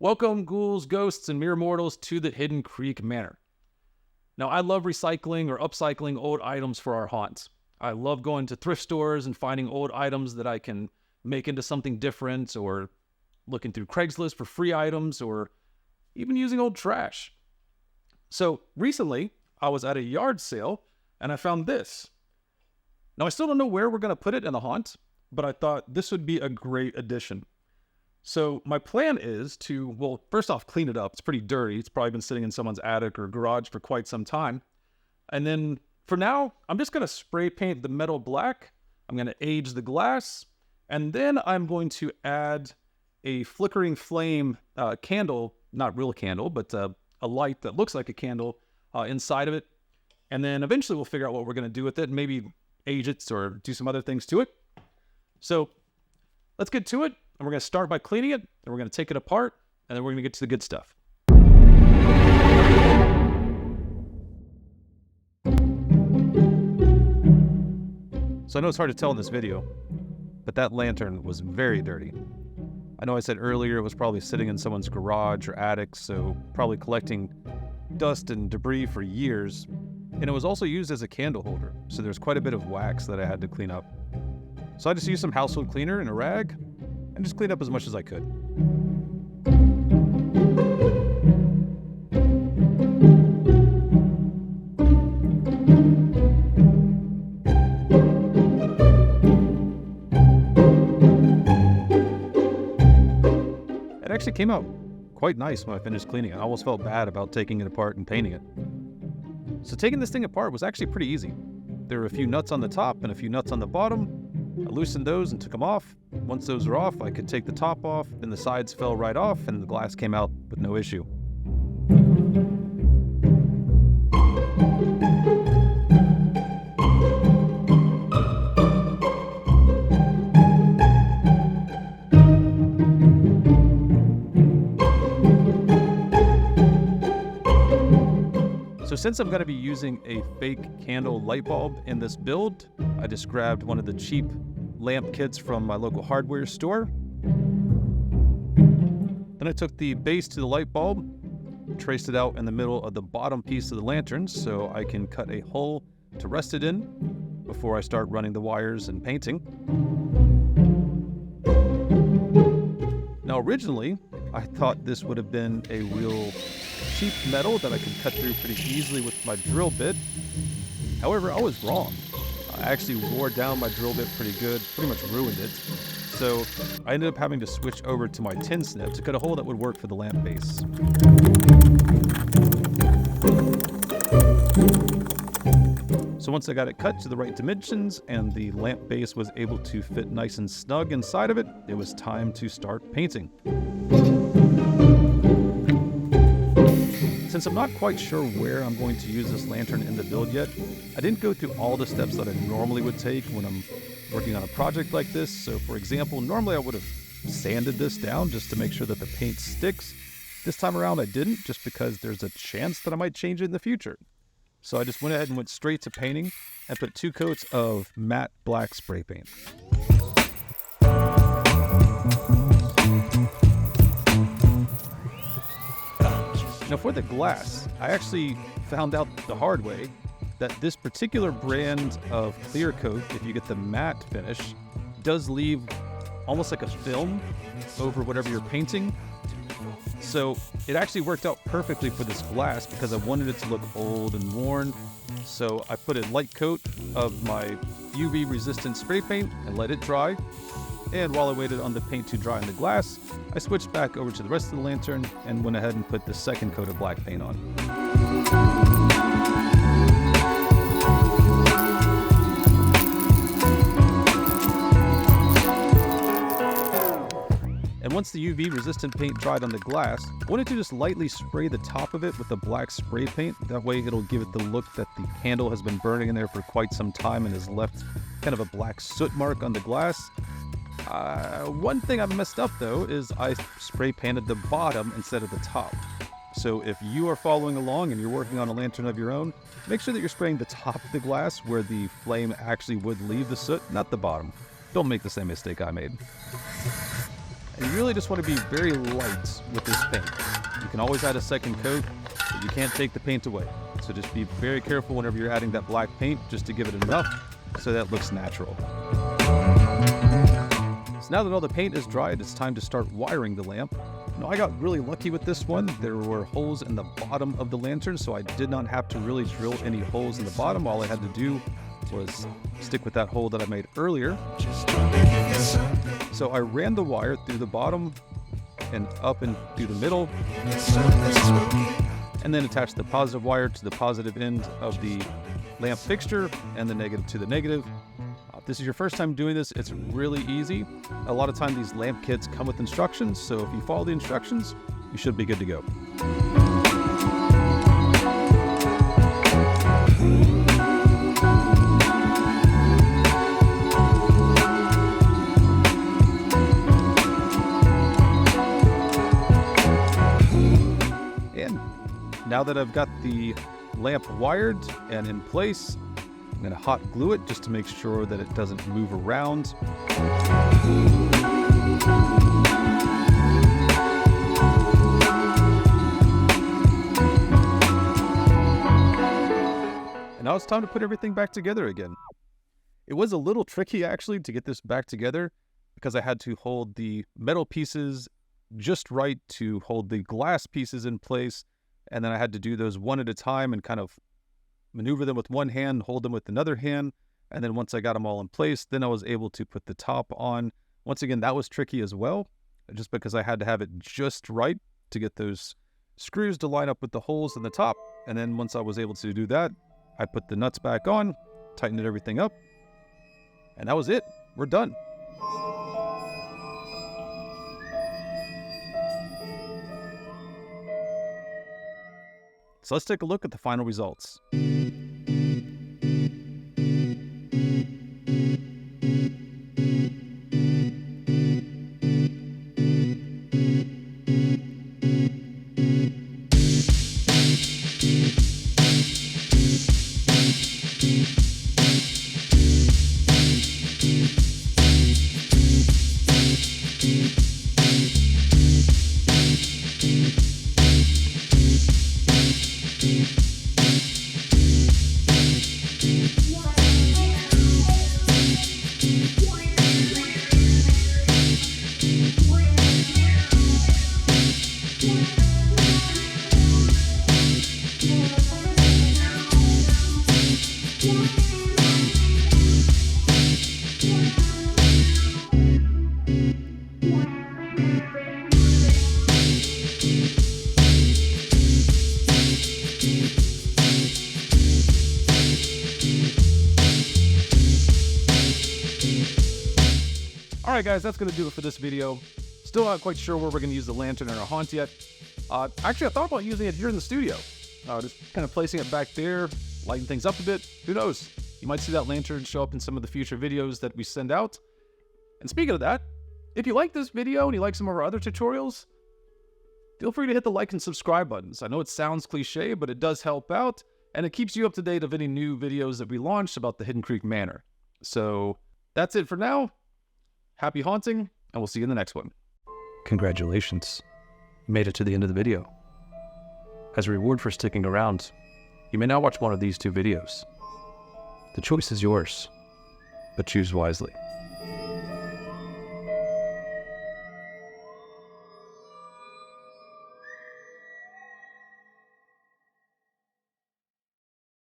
Welcome, ghouls, ghosts, and mere mortals to the Hidden Creek Manor. Now, I love recycling or upcycling old items for our haunts. I love going to thrift stores and finding old items that I can make into something different, or looking through Craigslist for free items, or even using old trash. So recently, I was at a yard sale and I found this. Now, I still don't know where we're going to put it in the haunt, but I thought this would be a great addition. So my plan is to, well, first off, clean it up. It's pretty dirty. It's probably been sitting in someone's attic or garage for quite some time. And then for now, I'm just going to spray paint the metal black. I'm going to age the glass. And then I'm going to add a flickering flame candle, not real candle, but a light that looks like a candle inside of it. And then eventually we'll figure out what we're going to do with it, maybe age it or do some other things to it. So let's get to it. And we're going to start by cleaning it, and we're going to take it apart, and then we're going to get to the good stuff. So I know it's hard to tell in this video, but that lantern was very dirty. I know I said earlier it was probably sitting in someone's garage or attic, so probably collecting dust and debris for years. And it was also used as a candle holder, so there's quite a bit of wax that I had to clean up. So I just used some household cleaner and a rag, and just clean up as much as I could. It actually came out quite nice when I finished cleaning it. I almost felt bad about taking it apart and painting it. So taking this thing apart was actually pretty easy. There were a few nuts on the top and a few nuts on the bottom. I loosened those and took them off. Once those were off, I could take the top off, and the sides fell right off, and the glass came out with no issue. So since I'm going to be using a fake candle light bulb in this build, I just grabbed one of the cheap lamp kits from my local hardware store. Then I took the base to the light bulb, traced it out in the middle of the bottom piece of the lantern so I can cut a hole to rest it in before I start running the wires and painting. Now originally, I thought this would have been a real cheap metal that I could cut through pretty easily with my drill bit. However, I was wrong. I actually wore down my drill bit pretty good, pretty much ruined it. So I ended up having to switch over to my tin snip to cut a hole that would work for the lamp base. So once I got it cut to the right dimensions and the lamp base was able to fit nice and snug inside of it, it was time to start painting. Since I'm not quite sure where I'm going to use this lantern in the build yet, I didn't go through all the steps that I normally would take when I'm working on a project like this. So for example, normally I would have sanded this down just to make sure that the paint sticks. This time around I didn't, just because there's a chance that I might change it in the future. So I just went ahead and went straight to painting and put 2 coats of matte black spray paint. Now for the glass, I actually found out the hard way that this particular brand of clear coat, if you get the matte finish, does leave almost like a film over whatever you're painting. So it actually worked out perfectly for this glass because I wanted it to look old and worn. So I put a light coat of my UV resistant spray paint and let it dry. And while I waited on the paint to dry on the glass, I switched back over to the rest of the lantern and went ahead and put the second coat of black paint on. And once the UV resistant paint dried on the glass, I wanted to just lightly spray the top of it with the black spray paint. That way it'll give it the look that the candle has been burning in there for quite some time and has left kind of a black soot mark on the glass. One thing I messed up though is I spray painted the bottom instead of the top. So if you are following along and you're working on a lantern of your own, make sure that you're spraying the top of the glass where the flame actually would leave the soot, not the bottom. Don't make the same mistake I made. And you really just want to be very light with this paint. You can always add a second coat, but you can't take the paint away. So just be very careful whenever you're adding that black paint, just to give it enough so that it looks natural. So now that all the paint is dried, it's time to start wiring the lamp. Now, I got really lucky with this one. There were holes in the bottom of the lantern, so I did not have to really drill any holes in the bottom. All I had to do was stick with that hole that I made earlier. So I ran the wire through the bottom and up and through the middle, and then attached the positive wire to the positive end of the lamp fixture and the negative to the negative. If this is your first time doing this, it's really easy. A lot of times these lamp kits come with instructions, so if you follow the instructions, you should be good to go. And now that I've got the lamp wired and in place, I'm going to hot glue it just to make sure that it doesn't move around. And now it's time to put everything back together again. It was a little tricky actually to get this back together because I had to hold the metal pieces just right to hold the glass pieces in place. And then I had to do those one at a time and kind of maneuver them with one hand, hold them with another hand. And then once I got them all in place, then I was able to put the top on. Once again, that was tricky as well, just because I had to have it just right to get those screws to line up with the holes in the top. And then once I was able to do that, I put the nuts back on, tightened everything up, and that was it. We're done. So let's take a look at the final results. Alright guys, that's going to do it for this video. Still not quite sure where we're going to use the lantern in our haunt yet. Actually, I thought about using it here in the studio. Just kind of placing it back there, lighting things up a bit. Who knows? You might see that lantern show up in some of the future videos that we send out. And speaking of that, if you like this video and you like some of our other tutorials, feel free to hit the like and subscribe buttons. I know it sounds cliche, but it does help out, and it keeps you up to date of any new videos that we launch about the Hidden Creek Manor. So that's it for now. Happy haunting, and we'll see you in the next one. Congratulations. You made it to the end of the video. As a reward for sticking around, you may now watch one of these two videos. The choice is yours, but choose wisely.